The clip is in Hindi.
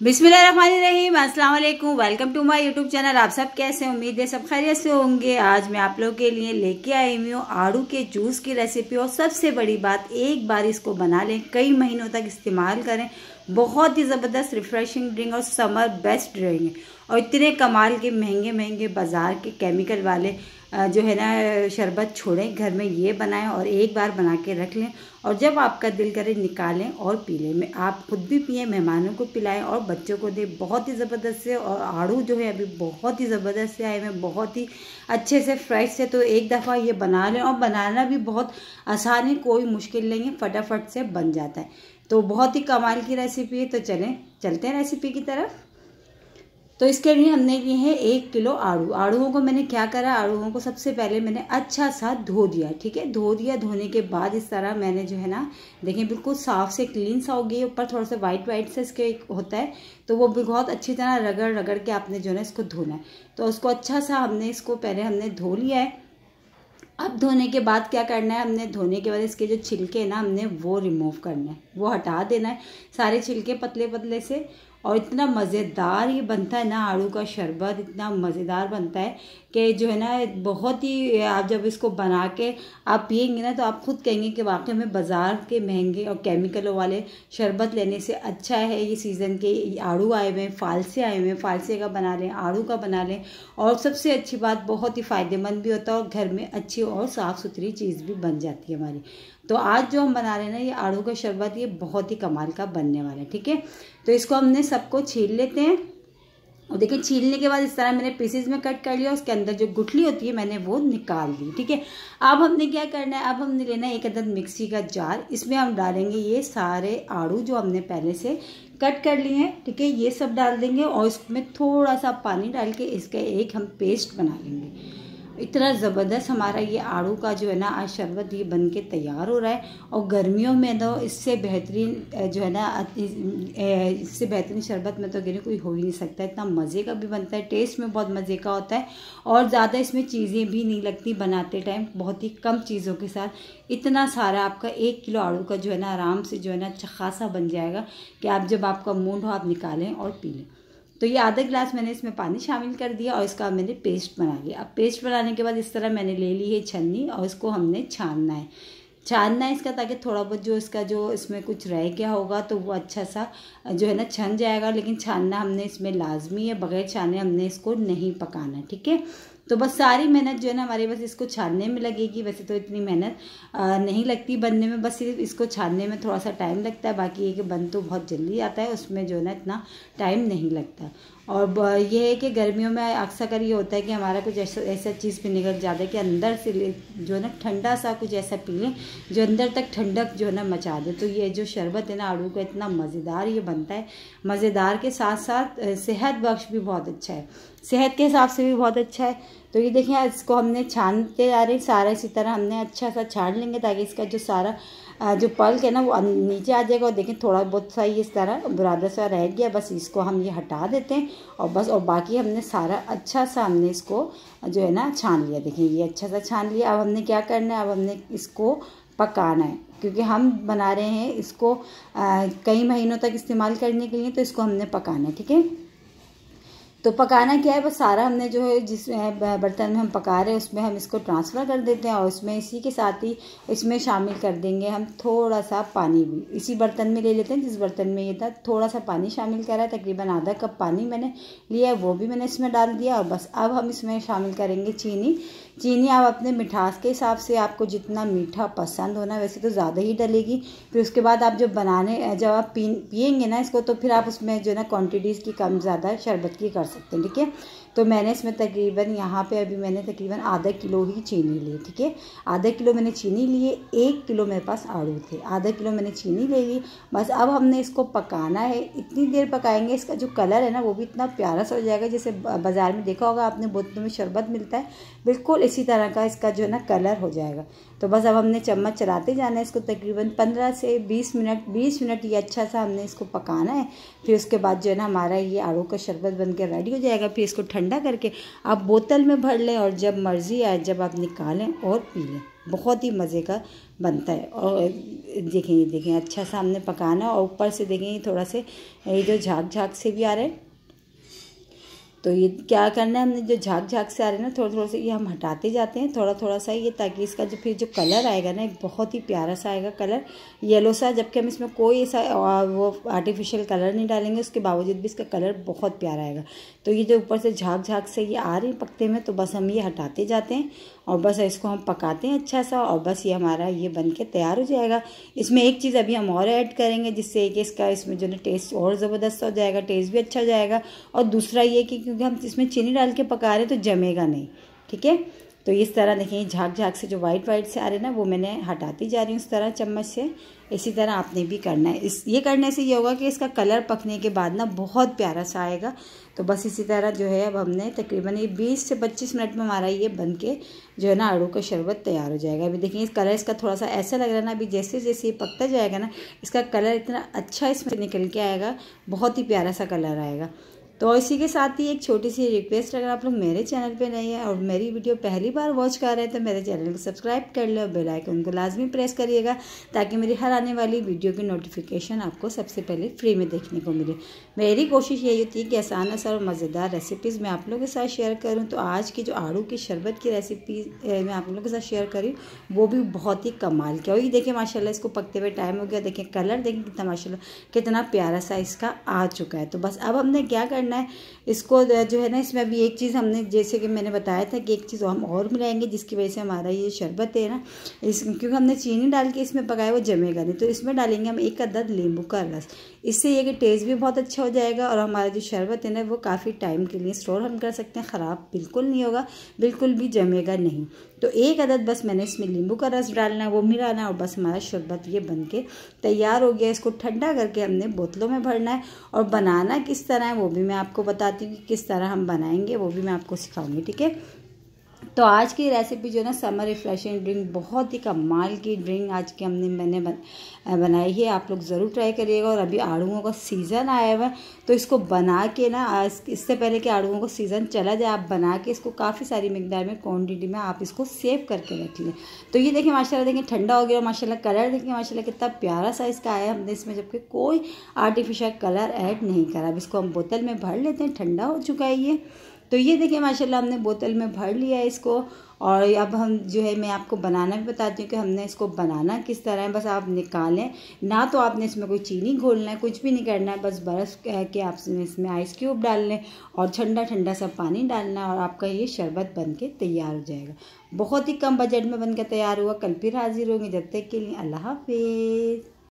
बिस्मिल्लाहिर्रहमानिर्रहीम, अस्सलाम वालेकुम। Welcome to my YouTube channel. आप सब कैसे, उम्मीद है सब खैरियत से होंगे। आज मैं आप लोगों के लिए लेके आई हूँ आड़ू के जूस की रेसिपी। और सबसे बड़ी बात, एक बार इसको बना लें, कई महीनों तक इस्तेमाल करें। बहुत ही ज़बरदस्त रिफ्रेशिंग ड्रिंक और समर बेस्ट ड्रिंक है। और इतने कमाल के महंगे महंगे बाज़ार के केमिकल वाले जो है ना शरबत छोड़ें, घर में ये बनाएं और एक बार बना के रख लें। और जब आपका दिल करे निकालें और पी लें। में आप खुद भी पिएं, मेहमानों को पिलाएं और बच्चों को दें। बहुत ही ज़बरदस्त है। और आड़ू जो है अभी बहुत ही ज़बरदस्त से आए हुए, बहुत ही अच्छे से फ्रेश से। तो एक दफ़ा ये बना लें। और बनाना भी बहुत आसान है, कोई मुश्किल नहीं है, फटाफट से बन जाता है। तो बहुत ही कमाल की रेसिपी है। तो चलते हैं रेसिपी की तरफ। तो इसके लिए हमने लिए है 1 किलो आड़ू। आड़ूओं को मैंने क्या करा, आड़ूओं को सबसे पहले मैंने अच्छा सा धो दिया। ठीक है, धो दिया। धोने के बाद इस तरह मैंने जो है ना, देखें बिल्कुल साफ से क्लीन सा हो गई। ऊपर थोड़ा सा वाइट से इसके होता है, तो वो भी बहुत अच्छी तरह रगड़ के आपने जो है इसको धोना है। तो उसको अच्छा सा हमने पहले धो लिया है। अब धोने के बाद क्या करना है, हमने धोने के बाद इसके जो छिलके हैं ना, हमने वो रिमूव करना है, वो हटा देना है सारे छिलके पतले पतले से। और इतना मज़ेदार ये बनता है ना आड़ू का शरबत, इतना मज़ेदार बनता है कि जो है ना बहुत ही, आप जब इसको बना के आप पिएंगे ना, तो आप खुद कहेंगे कि वाकई में बाज़ार के महंगे और केमिकलों वाले शरबत लेने से अच्छा है ये सीज़न के आड़ू आए हुए हैं, फालसे आए हुए हैं, फालसे का बना लें, आड़ू का बना लें। और सबसे अच्छी बात, बहुत ही फ़ायदेमंद भी होता है और घर में अच्छी और साफ़ सुथरी चीज़ भी बन जाती है हमारी। तो आज जो हम बना रहे हैं ना, ये आड़ू का शरबत, ये बहुत ही कमाल का बनने वाला है। ठीक है, तो इसको हमने सबको छील लेते हैं। और देखिए, छीलने के बाद इस तरह मैंने पीसेज में कट कर लिया। उसके अंदर जो गुठली होती है मैंने वो निकाल दी। ठीक है, अब हमने क्या करना है, अब हमने लेना है 1 अदद मिक्सी का जार। इसमें हम डालेंगे ये सारे आड़ू जो हमने पहले से कट कर लिए हैं। ठीक है, ये सब डाल देंगे और इसमें थोड़ा सा पानी डाल के इसका एक हम पेस्ट बना लेंगे। इतना ज़बरदस्त हमारा ये आड़ू का जो है ना आज शरबत ये बन के तैयार हो रहा है। और गर्मियों में तो इससे बेहतरीन जो है ना, इससे बेहतरीन शरबत में तो गिरे कोई हो ही नहीं सकता। इतना मज़े का भी बनता है, टेस्ट में बहुत मज़े का होता है। और ज़्यादा इसमें चीज़ें भी नहीं लगती बनाते टाइम, बहुत ही कम चीज़ों के साथ इतना सारा आपका 1 किलो आड़ू का जो है ना आराम से जो है ना अच्छा खासा बन जाएगा कि आप जब आपका मूड हो आप निकालें और पी लें। तो ये आधा गिलास मैंने इसमें पानी शामिल कर दिया और इसका मैंने पेस्ट बना लिया। अब पेस्ट बनाने के बाद इस तरह मैंने ले ली है छन्नी और इसको हमने छानना है इसका, ताकि थोड़ा बहुत जो इसमें कुछ रह गया होगा तो वो अच्छा सा जो है ना छन जाएगा। लेकिन छानना हमने इसमें लाजमी है, बगैर छाने हमने इसको नहीं पकाना। ठीक है, तो बस सारी मेहनत जो है ना हमारी बस इसको छानने में लगेगी। वैसे तो इतनी मेहनत नहीं लगती बनने में, बस सिर्फ इसको छानने में थोड़ा सा टाइम लगता है। बाकी ये कि बन तो बहुत जल्दी आता है, उसमें जो है ना इतना टाइम नहीं लगता। और ये है कि गर्मियों में अक्सर ये होता है कि हमारा कुछ ऐसा चीज़ भी निकल जाता है कि अंदर से जो है ना ठंडा सा कुछ ऐसा पी लें जो अंदर तक ठंडक जो है ना मचा दे। तो ये जो शरबत है ना आड़ू का, इतना मज़ेदार ये बनता है। मज़ेदार के साथ साथ सेहत बख्श भी बहुत अच्छा है, सेहत के हिसाब से भी बहुत अच्छा है। तो ये देखिए, इसको हमने छानते जा रहे सारा, इसी तरह हमने अच्छा सा छान लेंगे ताकि इसका जो सारा जो पल्क है ना वो नीचे आ जाएगा। और देखें थोड़ा बहुत सा इस तरह बुरादा सा रह गया, बस इसको हम ये हटा देते हैं और बस। और बाकी हमने सारा अच्छा सा हमने इसको जो है ना छान लिया। देखिए ये अच्छा सा छान लिया। अब हमने क्या करना है, अब हमने इसको पकाना है, क्योंकि हम बना रहे हैं इसको कई महीनों तक इस्तेमाल करने के लिए। तो इसको हमने पकाना है। ठीक है, तो पकाना क्या है, बस सारा हमने जो है जिस बर्तन में हम पका रहे हैं उसमें हम इसको ट्रांसफ़र कर देते हैं। और उसमें इसी के साथ ही इसमें शामिल कर देंगे हम थोड़ा सा पानी भी। इसी बर्तन में ले लेते हैं जिस बर्तन में ये था, थोड़ा सा पानी शामिल करा है, तकरीबन आधा कप पानी मैंने लिया है, वो भी मैंने इसमें डाल दिया। और बस अब हम इसमें शामिल करेंगे चीनी आप अपने मिठास के हिसाब से, आपको जितना मीठा पसंद होना, वैसे तो ज़्यादा ही डलेगी। फिर उसके बाद आप जब आप पिएंगे ना इसको, तो फिर आप उसमें जो है ना क्वांटिटीज़ की कम ज़्यादा शरबत की कर सकते हैं। ठीक है, तो मैंने इसमें तकरीबन यहाँ पे अभी मैंने तकरीबन आधा किलो ही चीनी ली। ठीक है, आधा किलो मैंने चीनी लिए, 1 किलो मेरे पास आड़ू थे, आधा किलो मैंने चीनी ले ली। बस अब हमने इसको पकाना है, इतनी देर पकाएंगे इसका जो कलर है ना वो भी इतना प्यारा सा हो जाएगा। जैसे बाज़ार में देखा होगा आपने, बोतलों में शरबत मिलता है, बिल्कुल इसी तरह का इसका जो है ना कलर हो जाएगा। तो बस अब हमने चम्मच चलाते जाना है इसको, तकरीबन 15 से 20 मिनट ये अच्छा सा हमने इसको पकाना है। फिर उसके बाद जो है ना हमारा ये आड़ू का शरबत बन के रेडी हो जाएगा। फिर इसको ठंडा करके आप बोतल में भर लें और जब मर्ज़ी आए जब आप निकालें और पी लें। बहुत ही मज़े का बनता है। और देखें अच्छा सा हमने पकाना, और ऊपर से देखें थोड़ा से ये जो झाग से भी आ रहे हैं, तो ये क्या करना है, हमने जो झाग से आ रहे हैं ना, थोड़ा से ये हम हटाते जाते हैं थोड़ा सा ये, ताकि इसका जो फिर जो कलर आएगा ना, एक बहुत ही प्यारा सा आएगा कलर, येलो सा। जबकि हम इसमें कोई ऐसा वो आर्टिफिशियल कलर नहीं डालेंगे, उसके बावजूद भी इसका कलर बहुत प्यारा आएगा। तो ये जो ऊपर से झाग से ये आ रही है पकते में, तो बस हम ये हटाते जाते हैं और बस इसको हम पकाते हैं अच्छा सा, और बस ये हमारा ये बन के तैयार हो जाएगा। इसमें एक चीज़ अभी हम और ऐड करेंगे, जिससे कि इसका इसमें जो ना टेस्ट और ज़बरदस्त हो जाएगा, टेस्ट भी अच्छा हो जाएगा। और दूसरा ये कि क्योंकि हम इसमें चीनी डाल के पका रहे हैं तो जमेगा नहीं, ठीक है। तो इस तरह देखिए झाग से जो वाइट से आ रहे हैं ना, वो मैंने हटाती जा रही हूँ इस तरह चम्मच से। इसी तरह आपने भी करना है। ये करने से ये होगा कि इसका कलर पकने के बाद ना बहुत प्यारा सा आएगा। तो बस इसी तरह जो है अब हमने तकरीबन ये 20 से 25 मिनट में हमारा ये बन के जो है ना आड़ू का शरबत तैयार हो जाएगा। अभी देखिए इस कलर इसका थोड़ा सा ऐसा लग रहा है ना, अभी जैसे जैसे ये पकता जाएगा ना, इसका कलर इतना अच्छा इसमें निकल के आएगा, बहुत ही प्यारा सा कलर आएगा। तो इसी के साथ ही एक छोटी सी रिक्वेस्ट, अगर आप लोग मेरे चैनल पे नए हैं और मेरी वीडियो पहली बार वॉच कर रहे हैं तो मेरे चैनल को सब्सक्राइब कर ले और बेल आइकन को लाजमी प्रेस करिएगा, ताकि मेरी हर आने वाली वीडियो की नोटिफिकेशन आपको सबसे पहले फ्री में देखने को मिले। मेरी कोशिश यही होती है कि आसान आसान और मज़ेदार रेसिपीज़ मैं आप लोगों के साथ शेयर करूँ। तो आज की जो आड़ू की शरबत की रेसिपी मैं आप लोगों के साथ शेयर करी, वो भी बहुत ही कमाल की। और ये देखिए माशाल्लाह इसको पकते हुए टाइम हो गया, देखिए कलर देखिए कितना माशाल्लाह कितना प्यारा सा इसका आ चुका है। तो बस अब हमने क्या करना है, इसको जो है ना, इसमें अभी एक चीज़ हमने जैसे कि मैंने बताया था कि एक चीज़ हम और मिलाएंगे, जिसकी वजह से हमारा ये शरबत है ना, क्योंकि हमने चीनी डाल के इसमें पकाया, वो जमेगा नहीं। तो इसमें डालेंगे हम 1 अदद नींबू का रस। इससे ये कि टेस्ट भी बहुत अच्छा हो जाएगा और हमारा जो शरबत है ना, वो काफ़ी टाइम के लिए स्टोर हम कर सकते हैं, ख़राब बिल्कुल नहीं होगा, बिल्कुल भी जमेगा नहीं। तो 1 अदद बस मैंने इसमें नींबू का रस डालना है, वो मिलाना है, और बस हमारा शरबत ये बन के तैयार हो गया। इसको ठंडा करके हमने बोतलों में भरना है, और बनाना किस तरह है वो भी मैं आपको बताती हूँ कि किस तरह हम बनाएंगे, वो भी मैं आपको सिखाऊंगी, ठीक है। तो आज की रेसिपी जो है ना, समर रिफ्रेशिंग ड्रिंक, बहुत ही कमाल की ड्रिंक आज की मैंने बनाई है, आप लोग ज़रूर ट्राई करिएगा। और अभी आड़ूओं का सीज़न आया हुआ है, तो इसको बना के ना, इससे पहले कि आड़ूओं का सीज़न चला जाए, आप बना के इसको काफ़ी सारी मिकदार में क्वान्टिटी में आप इसको सेव करके रख लें। तो ये देखिए माशाल्लाह, देखिए ठंडा हो गया, माशाल्लाह कलर देखिए माशाल्लाह कितना प्यारा सा इसका आया। हमने इसमें जबकि कोई आर्टिफिशियल कलर ऐड नहीं करा। अब इसको हम बोतल में भर लेते हैं, ठंडा हो चुका है ये। तो ये देखिए माशाल्लाह हमने बोतल में भर लिया है इसको। और अब हम जो है, मैं आपको बनाना भी बताती हूँ कि हमने इसको बनाना किस तरह है। बस आप निकालें ना, तो आपने इसमें कोई चीनी घोलना है, कुछ भी नहीं करना है, बस बर्फ़ के आपने इसमें आइस क्यूब डाल लें और ठंडा सा पानी डालना, और आपका ये शरबत बन के तैयार हो जाएगा। बहुत ही कम बजट में बनकर तैयार हुआ। कल फिर हाजिर होंगे, जब तक के लिए अल्लाह हाफिज़।